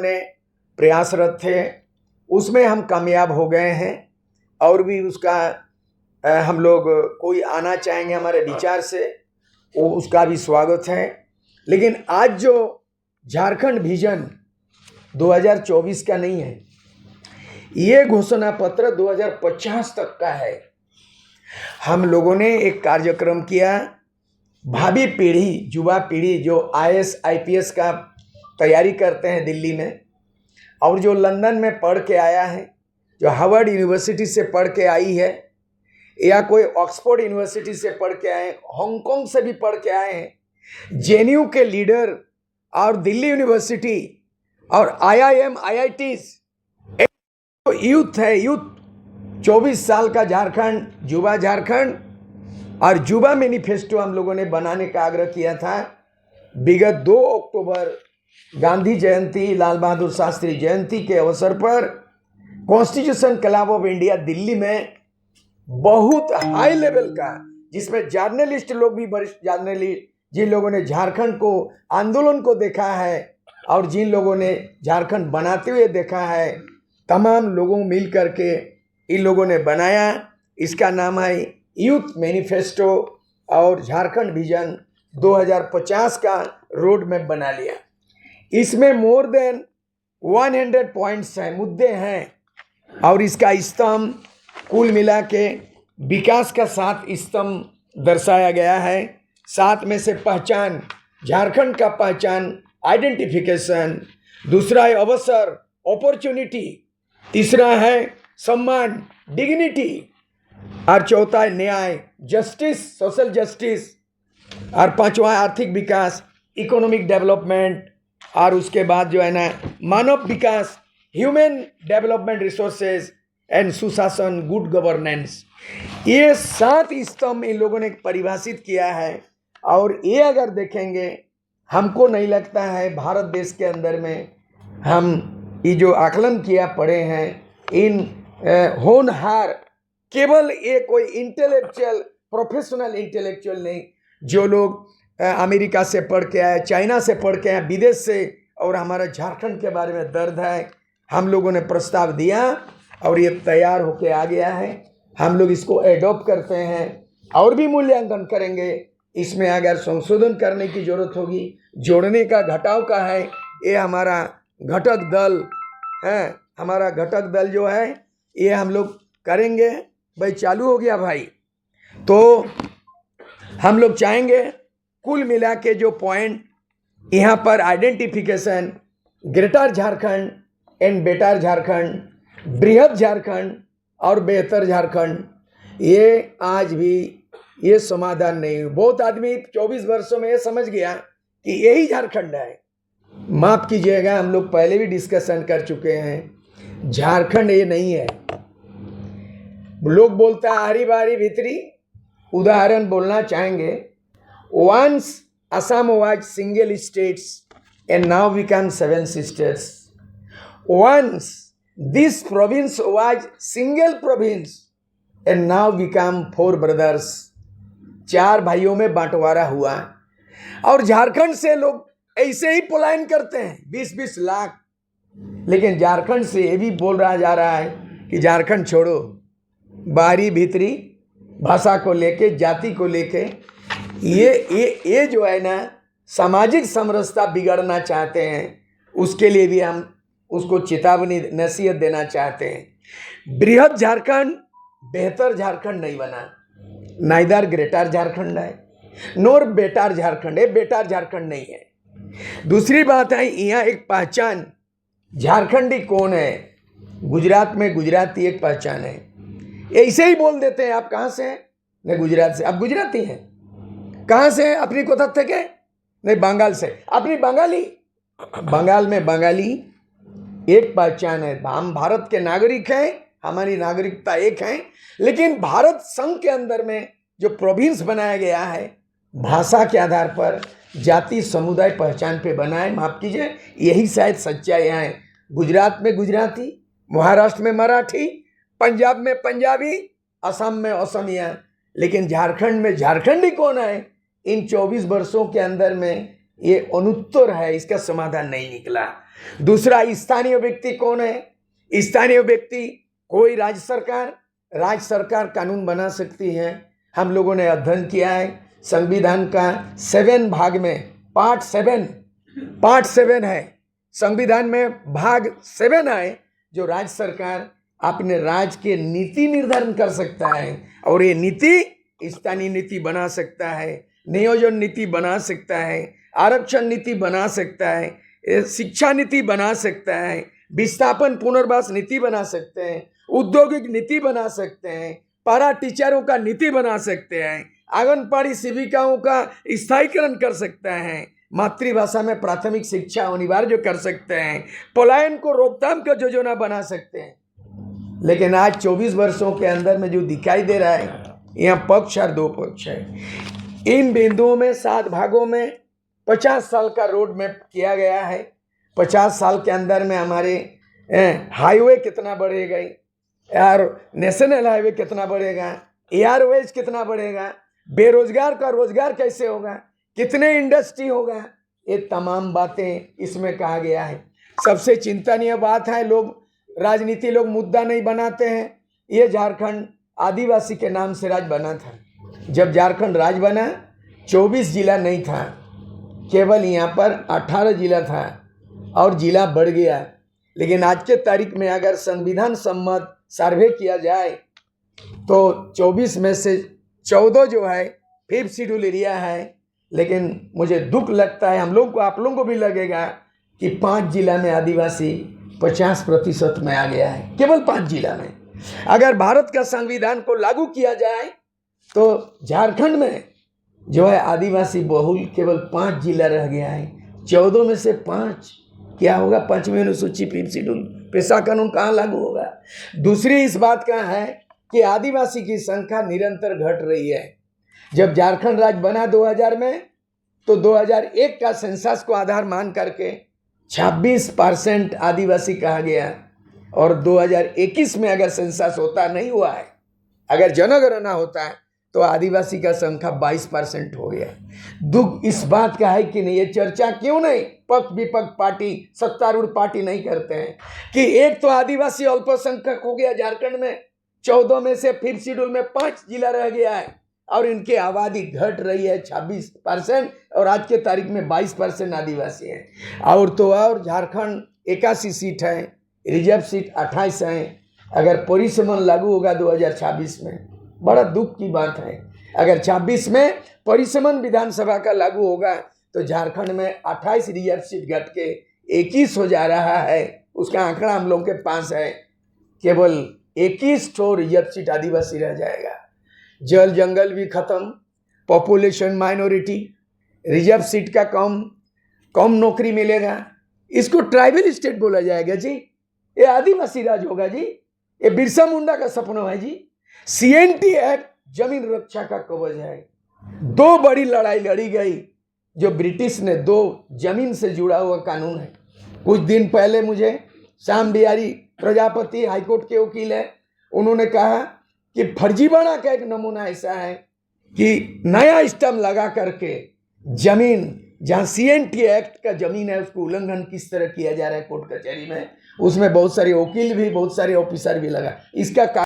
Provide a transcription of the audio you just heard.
ने प्रयासरत थे, उसमें हम कामयाब हो गए हैं। और भी उसका हम लोग कोई आना चाहेंगे हमारे विचार से, वो उसका भी स्वागत है। लेकिन आज जो झारखंड विजन 2024 का नहीं है, ये घोषणा पत्र 2050 तक का है। हम लोगों ने एक कार्यक्रम किया, भावी पीढ़ी, युवा पीढ़ी जो IAS IPS का तैयारी करते हैं दिल्ली में, और जो लंदन में पढ़ के आया है, जो हार्वर्ड यूनिवर्सिटी से पढ़ के आई है, या कोई ऑक्सफोर्ड यूनिवर्सिटी से पढ़ के आए, हांगकांग से भी पढ़ के आए हैं, JNU के लीडर और दिल्ली यूनिवर्सिटी और IIM IITs, तो यूथ है, यूथ 24 साल का झारखंड, युवा झारखंड। और युवा मैनिफेस्टो हम लोगों ने बनाने का आग्रह किया था। विगत 2 अक्टूबर गांधी जयंती, लाल बहादुर शास्त्री जयंती के अवसर पर constitution club of India Delhi में बहुत हाई लेवल का, जिसमें जर्नलिस्ट लोग भी, वरिष्ठ जर्नलिस्ट, जिन लोगों ने झारखंड को आंदोलन को देखा है और जिन लोगों ने झारखंड बनाते हुए देखा है, तमाम लोगों मिल करके इन लोगों ने बनाया। इसका नाम है यूथ मैनिफेस्टो, और झारखंड विजन 2050 का रोड मैप बना लिया। इसमें मोर देन 100 पॉइंट्स हैं, मुद्दे हैं, और इसका स्तंभ कुल मिला के विकास का 7 स्तंभ दर्शाया गया है। 7 में से पहचान, झारखंड का पहचान, आइडेंटिफिकेशन, दूसरा है अवसर, अपॉर्चुनिटी, तीसरा है सम्मान, डिग्निटी, और चौथा है न्याय, जस्टिस, सोशल जस्टिस, और पांचवा आर्थिक विकास, इकोनॉमिक डेवलपमेंट, और उसके बाद जो है ना मानव विकास, ह्यूमन डेवलपमेंट रिसोर्सेज एंड सुशासन, गुड गवर्नेंस। ये 7 स्तंभ इन लोगों ने परिभाषित किया है। और ये अगर देखेंगे, हमको नहीं लगता है भारत देश के अंदर में हम ये जो आकलन किया पड़े हैं, इन होनहार, केवल ये कोई इंटेलेक्चुअल, प्रोफेशनल इंटेलेक्चुअल नहीं, जो लोग अमेरिका से पढ़ के आए, चाइना से पढ़ के आए, विदेश से, और हमारा झारखंड के बारे में दर्द है, हम लोगों ने प्रस्ताव दिया और ये तैयार होके आ गया है। हम लोग इसको एडॉप्ट करते हैं और भी मूल्यांकन करेंगे। इसमें अगर संशोधन करने की जरूरत होगी, जोड़ने का, घटाव का है, ये हमारा घटक दल है, हमारा घटक दल जो है ये हम लोग करेंगे। भाई चालू हो गया भाई। तो हम लोग चाहेंगे कुल मिला के जो पॉइंट यहाँ पर identification, greater Jharkhand and better Jharkhand, बृहद झारखंड और बेहतर झारखंड, ये आज भी ये समाधान नहीं। बहुत आदमी 24 वर्षों में ये समझ गया कि यही झारखंड है। माफ कीजिएगा, हम लोग पहले भी डिस्कशन कर चुके हैं, झारखंड ये नहीं है। लोग बोलता है हरी बारी भीतरी, उदाहरण बोलना चाहेंगे। Once Assam was single states and now become 7 sisters. Once this province was single province and now become 4 brothers. 4 भाइयों में बंटवारा हुआ। और झारखंड से लोग ऐसे ही पलायन करते हैं 20-20 लाख। लेकिन झारखंड से ये भी बोल रहा जा रहा है कि झारखंड छोड़ो, बाहरी भीतरी भाषा को लेके, जाति को लेके ये जो है ना सामाजिक समरसता बिगड़ना चाहते हैं। उसके लिए भी हम उसको चेतावनी, नसीहत देना चाहते हैं। बृहद झारखंड बेहतर झारखंड नहीं बना, नाइदर ग्रेटर झारखंड है नोर बेटर झारखंड है, बेटर झारखंड नहीं है। दूसरी बात है, यहाँ एक पहचान, झारखंडी कौन है? गुजरात में गुजराती एक पहचान है। ऐसे ही बोल देते हैं, आप कहाँ से हैं? नहीं गुजरात से। आप गुजराती हैं? कहाँ से? अपनी कोथक थे के? नहीं बंगाल से। अपनी बंगाली? बंगाल में बंगाली एक पहचान है। हम भारत के नागरिक हैं, हमारी नागरिकता एक है। लेकिन भारत संघ के अंदर में जो प्रोविंस बनाया गया है, भाषा के आधार पर, जाति समुदाय पहचान पे बना है। माफ कीजिए, यही शायद सच्चाई है। गुजरात में गुजराती, महाराष्ट्र में मराठी, पंजाब में पंजाबी, असम में असमिया। लेकिन झारखंड में झारखंडी कौन है? इन 24 वर्षों के अंदर में ये अनुत्तर है, इसका समाधान नहीं निकला। दूसरा, स्थानीय व्यक्ति कौन है? स्थानीय व्यक्ति कोई राज्य सरकार कानून बना सकती है। हम लोगों ने अध्ययन किया है संविधान का 7 भाग में, पार्ट 7 है संविधान में, भाग 7 है जो राज्य सरकार अपने राज्य के नीति निर्धारण कर सकता है, और ये नीति स्थानीय नीति बना सकता है, नियोजन नीति बना सकता है, आरक्षण नीति बना सकता है, शिक्षा नीति बना सकता है, विस्थापन पुनर्वास नीति बना सकते हैं, औद्योगिक नीति बना सकते हैं, पारा टीचरों का नीति बना सकते हैं, आंगनबाड़ी सेविकाओं का स्थायीकरण कर सकता है, मातृभाषा में प्राथमिक शिक्षा अनिवार्य कर सकते हैं, पलायन को रोकथाम का योजना बना सकते हैं। लेकिन आज 24 वर्षों के अंदर में जो दिखाई दे रहा है, यहाँ पक्ष और 2 पक्ष है। इन बिंदुओं में 7 भागों में 50 साल का रोड मैप किया गया है। 50 साल के अंदर में हमारे हाईवे कितना बढ़ेगा, यार नेशनल हाईवे कितना बढ़ेगा, एयरवेज कितना बढ़ेगा, बेरोजगार का रोजगार कैसे होगा, कितने इंडस्ट्री होगा, ये तमाम बातें इसमें कहा गया है। सबसे चिंतनीय बात है, राजनीति लोग मुद्दा नहीं बनाते हैं। ये झारखंड आदिवासी के नाम से राज्य बना था। जब झारखंड राज्य बना 24 जिला नहीं था, केवल यहाँ पर 18 जिला था और जिला बढ़ गया। लेकिन आज के तारीख में अगर संविधान सम्मत सर्वे किया जाए तो 24 में से 14 जो है 5th शेड्यूल एरिया है। लेकिन मुझे दुख लगता है, हम लोग को, आप लोगों को भी लगेगा कि 5 जिला में आदिवासी 50% में आ गया है, केवल 5 जिला में। अगर भारत का संविधान को लागू किया जाए तो झारखंड में जो है आदिवासी बहुल केवल 5 जिला रह गया है। 14 में से 5 क्या होगा? 5वीं अनुसूची 5th शेड्यूल, पेशा कानून कहाँ लागू होगा? दूसरी इस बात का है कि आदिवासी की संख्या निरंतर घट रही है। जब झारखंड राज्य बना 2000 में, तो 2001 का सेंसस को आधार मान करके 26% आदिवासी कहा गया, और 2021 में अगर सेंसस होता, नहीं हुआ है, अगर जनगणना होता है तो आदिवासी का संख्या 22% हो गया। दुख इस बात का है कि नहीं, ये चर्चा क्यों नहीं पक्ष विपक्ष पार्टी, सत्तारूढ़ पार्टी नहीं करते हैं कि एक तो आदिवासी अल्पसंख्यक हो गया झारखंड में, 14 में से 5th शेड्यूल में 5 जिला रह गया है, और इनकी आबादी घट रही है 26%, और आज के तारीख में 22% आदिवासी है। और तो और झारखंड 81 सीट है, रिजर्व सीट 28 है। अगर परिसमन लागू होगा 2026 में, बड़ा दुख की बात है। अगर 26 में परिसमन विधानसभा का लागू होगा तो झारखंड में 28 रिजर्व सीट घट के 21 हो जा रहा है। उसका आंकड़ा हम लोग के पास है, केवल 21 ठो रिजर्व सीट आदिवासी रह जाएगा। जल जंगल भी खत्म, पॉपुलेशन माइनॉरिटी, रिजर्व सीट का कम नौकरी मिलेगा। इसको ट्राइबल स्टेट बोला जाएगा जी, ये आदिवासी राज होगा जी, ये बिरसा मुंडा का सपना है जी। CNT एक्ट जमीन रक्षा का कवच है। 2 बड़ी लड़ाई लड़ी गई जो ब्रिटिश ने 2 जमीन से जुड़ा हुआ कानून है। कुछ दिन पहले मुझे श्याम बिहारी प्रजापति हाईकोर्ट के वकील है, उन्होंने कहा कि फर्जीवाड़ा का एक नमूना ऐसा है कि नया स्टैम्प लगा करके जमीन, जहाँ CNT एक्ट का जमीन है, उसको उल्लंघन किस तरह किया जा रहा है कोर्ट कचहरी में, उसमें बहुत सारे वकील भी, बहुत सारे ऑफिसर भी लगा। इसका